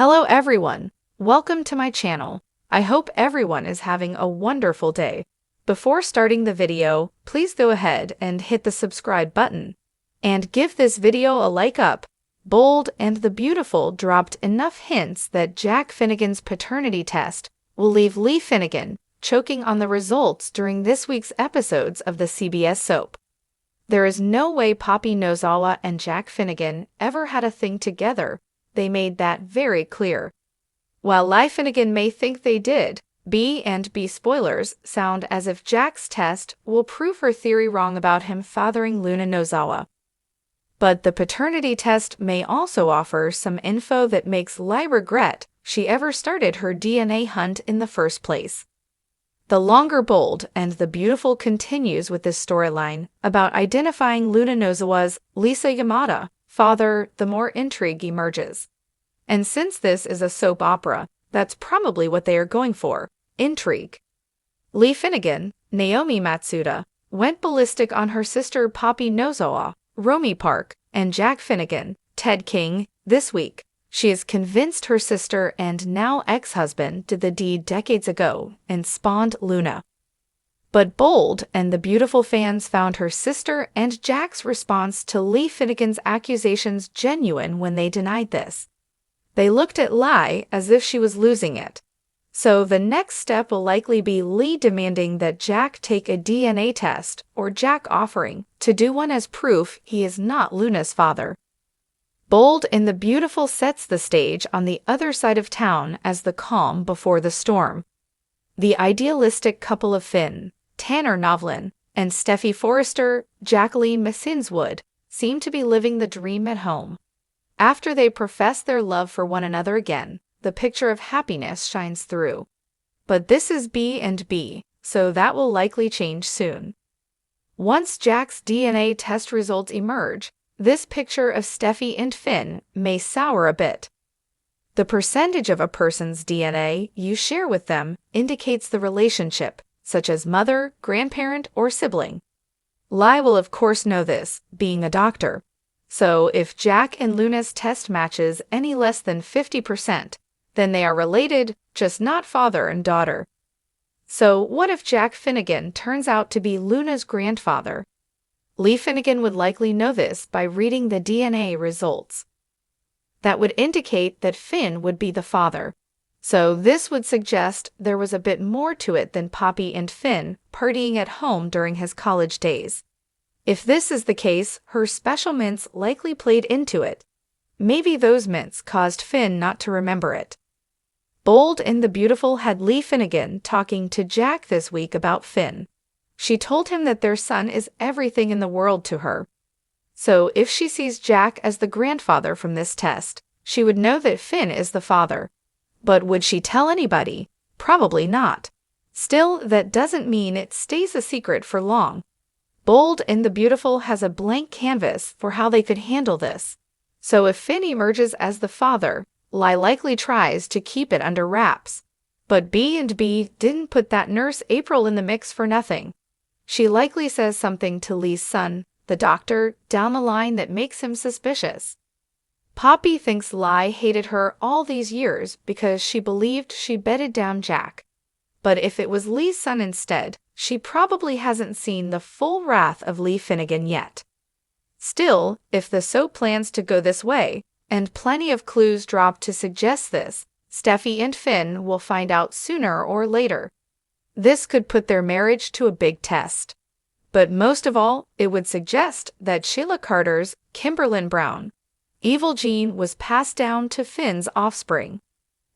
Hello everyone, welcome to my channel. I hope everyone is having a wonderful day. Before starting the video, please go ahead and hit the subscribe button. And give this video a like up. Bold and the Beautiful dropped enough hints that Jack Finnegan's paternity test will leave Lee Finnegan choking on the results during this week's episodes of the CBS soap. There is no way Poppy Nozawa and Jack Finnegan ever had a thing together. They made that very clear. While Lee Finnegan may think they did, B&B spoilers sound as if Jack's test will prove her theory wrong about him fathering Luna Nozawa. But the paternity test may also offer some info that makes Lee regret she ever started her DNA hunt in the first place. The longer Bold and the Beautiful continues with this storyline about identifying Luna Nozawa's Lisa Yamada father, the more intrigue emerges. And since this is a soap opera, that's probably what they are going for, intrigue. Lee Finnegan, Naomi Matsuda, went ballistic on her sister Poppy Nozawa, Romy Park, and Jack Finnegan, Ted King, this week. She is convinced her sister and now ex-husband did the deed decades ago and spawned Luna. But Bold and the Beautiful fans found her sister and Jack's response to Lee Finnegan's accusations genuine when they denied this. They looked at Lee as if she was losing it. So the next step will likely be Lee demanding that Jack take a DNA test or Jack offering to do one as proof he is not Luna's father. Bold and the Beautiful sets the stage on the other side of town as the calm before the storm. The idealistic couple of Finn, Tanner Novlin, and Steffy Forrester, Jacqueline Massinswood, seem to be living the dream at home. After they profess their love for one another again, the picture of happiness shines through. But this is B&B, so that will likely change soon. Once Jack's DNA test results emerge, this picture of Steffy and Finn may sour a bit. The percentage of a person's DNA you share with them indicates the relationship, such as mother, grandparent, or sibling. Lee will of course know this, being a doctor. So if Jack and Luna's test matches any less than 50%, then they are related, just not father and daughter. So what if Jack Finnegan turns out to be Luna's grandfather? Lee Finnegan would likely know this by reading the DNA results. That would indicate that Finn would be the father. So this would suggest there was a bit more to it than Poppy and Finn partying at home during his college days. If this is the case, her special mints likely played into it. Maybe those mints caused Finn not to remember it. Bold and the Beautiful had Lee Finnegan talking to Jack this week about Finn. She told him that their son is everything in the world to her. So if she sees Jack as the grandfather from this test, she would know that Finn is the father. But would she tell anybody? Probably not. Still, that doesn't mean it stays a secret for long. Bold and the Beautiful has a blank canvas for how they could handle this. So if Finn emerges as the father, Lee likely tries to keep it under wraps. But B&B didn't put that nurse April in the mix for nothing. She likely says something to Lee's son, the doctor, down the line that makes him suspicious. Poppy thinks Lee hated her all these years because she believed she bedded down Jack. But if it was Lee's son instead, she probably hasn't seen the full wrath of Lee Finnegan yet. Still, if the soap plans to go this way, and plenty of clues drop to suggest this, Steffy and Finn will find out sooner or later. This could put their marriage to a big test. But most of all, it would suggest that Sheila Carter's Kimberlyn Brown, evil gene was passed down to Finn's offspring,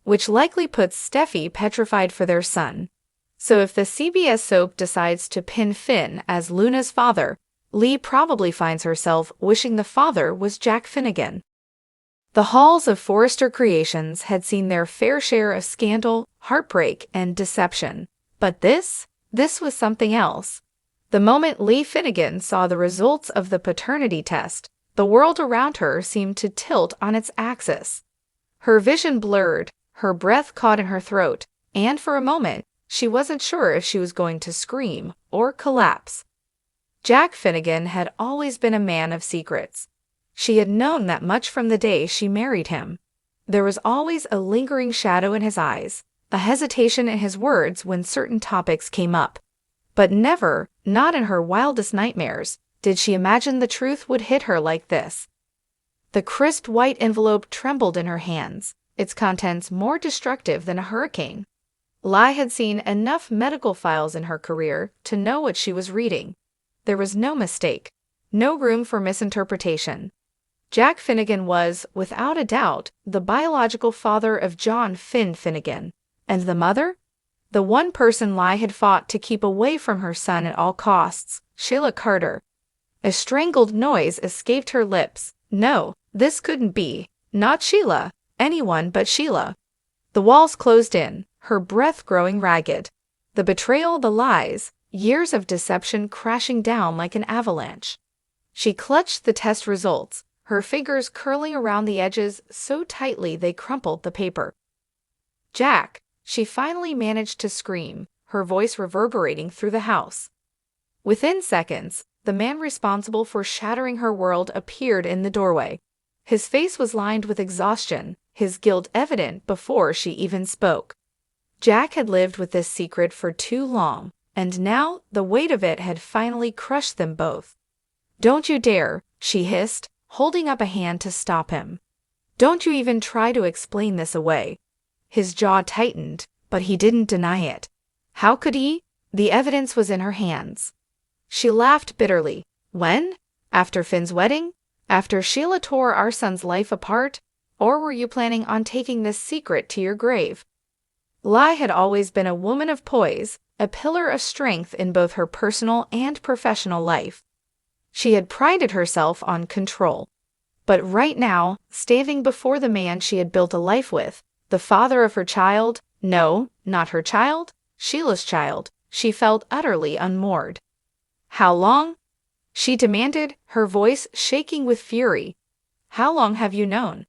which likely puts Steffy petrified for their son. So if the CBS soap decides to pin Finn as Luna's father, Lee probably finds herself wishing the father was Jack Finnegan. The halls of Forrester Creations had seen their fair share of scandal, heartbreak, and deception. But this was something else. The moment Lee Finnegan saw the results of the paternity test, the world around her seemed to tilt on its axis. Her vision blurred, her breath caught in her throat, and for a moment, she wasn't sure if she was going to scream or collapse. Jack Finnegan had always been a man of secrets. She had known that much from the day she married him. There was always a lingering shadow in his eyes, a hesitation in his words when certain topics came up. But never, not in her wildest nightmares, did she imagine the truth would hit her like this. The crisp white envelope trembled in her hands, its contents more destructive than a hurricane. Lai had seen enough medical files in her career to know what she was reading. There was no mistake, no room for misinterpretation. Jack Finnegan was, without a doubt, the biological father of John Finn Finnegan. And the mother? The one person Lai had fought to keep away from her son at all costs, Sheila Carter. A strangled noise escaped her lips. No, this couldn't be. Not Sheila. Anyone but Sheila. The walls closed in, her breath growing ragged. The betrayal, the lies, years of deception crashing down like an avalanche. She clutched the test results, her fingers curling around the edges so tightly they crumpled the paper. "Jack," she finally managed to scream, her voice reverberating through the house. Within seconds, the man responsible for shattering her world appeared in the doorway. His face was lined with exhaustion, his guilt evident before she even spoke. Jack had lived with this secret for too long, and now the weight of it had finally crushed them both. "Don't you dare," she hissed, holding up a hand to stop him. "Don't you even try to explain this away." His jaw tightened, but he didn't deny it. How could he? The evidence was in her hands. She laughed bitterly. "When? After Finn's wedding? After Sheila tore our son's life apart? Or were you planning on taking this secret to your grave?" Lai had always been a woman of poise, a pillar of strength in both her personal and professional life. She had prided herself on control. But right now, standing before the man she had built a life with, the father of her child, no, not her child, Sheila's child, she felt utterly unmoored. "How long?" she demanded, her voice shaking with fury. "How long have you known?"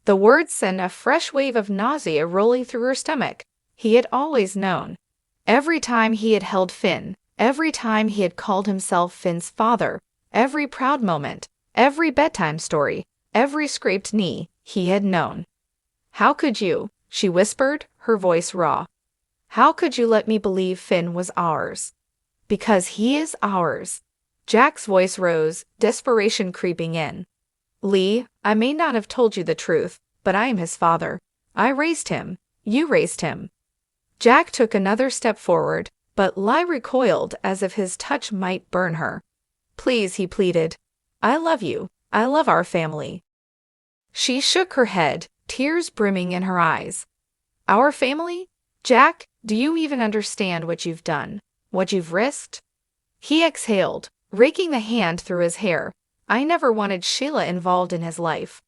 The words sent a fresh wave of nausea rolling through her stomach. He had always known. Every time he had held Finn, every time he had called himself Finn's father, every proud moment, every bedtime story, every scraped knee, he had known. "How could you?" she whispered, her voice raw. "How could you let me believe Finn was ours?" "Because he is ours." Jack's voice rose, desperation creeping in. "Lee, I may not have told you the truth, but I am his father. I raised him. You raised him." Jack took another step forward, but Lai recoiled as if his touch might burn her. "Please," he pleaded. "I love you. I love our family." She shook her head, tears brimming in her eyes. "Our family? Jack, do you even understand what you've done? What you've risked?" He exhaled, raking the hand through his hair. "I never wanted Sheila involved in his life.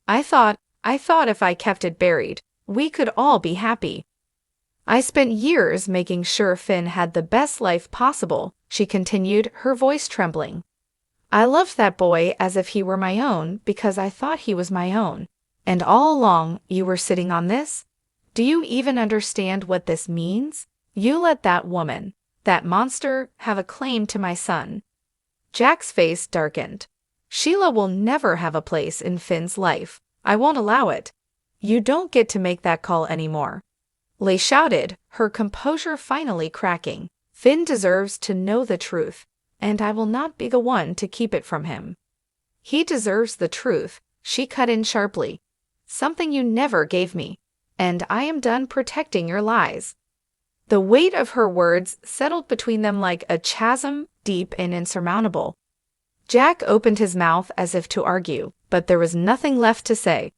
I thought if I kept it buried, we could all be happy. I spent years making sure Finn had the best life possible," she continued, her voice trembling. "I loved that boy as if he were my own because I thought he was my own. And all along, you were sitting on this? Do you even understand what this means? You let that woman, that monster, have a claim to my son." Jack's face darkened. "Sheila will never have a place in Finn's life. I won't allow it. You don't get to make that call anymore." Lai shouted, her composure finally cracking. "Finn deserves to know the truth, and I will not be the one to keep it from him." "He deserves the truth," she cut in sharply. "Something you never gave me. And I am done protecting your lies." The weight of her words settled between them like a chasm, deep and insurmountable. Jack opened his mouth as if to argue, but there was nothing left to say.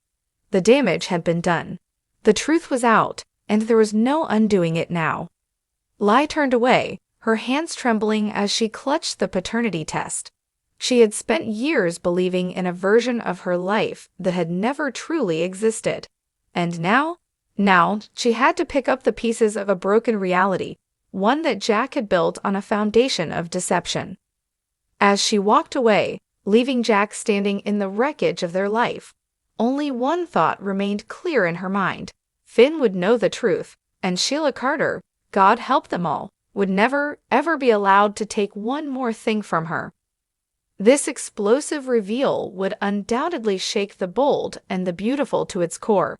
The damage had been done. The truth was out, and there was no undoing it now. Lai turned away, her hands trembling as she clutched the paternity test. She had spent years believing in a version of her life that had never truly existed. And now she had to pick up the pieces of a broken reality, one that Jack had built on a foundation of deception. As she walked away, leaving Jack standing in the wreckage of their life, only one thought remained clear in her mind. Finn would know the truth, and Sheila Carter, God help them all, would never, ever be allowed to take one more thing from her. This explosive reveal would undoubtedly shake the bold and the beautiful to its core.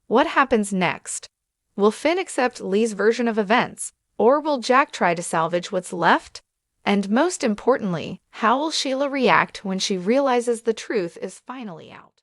What happens next? Will Finn accept Lee's version of events, or will Jack try to salvage what's left? And most importantly, how will Sheila react when she realizes the truth is finally out?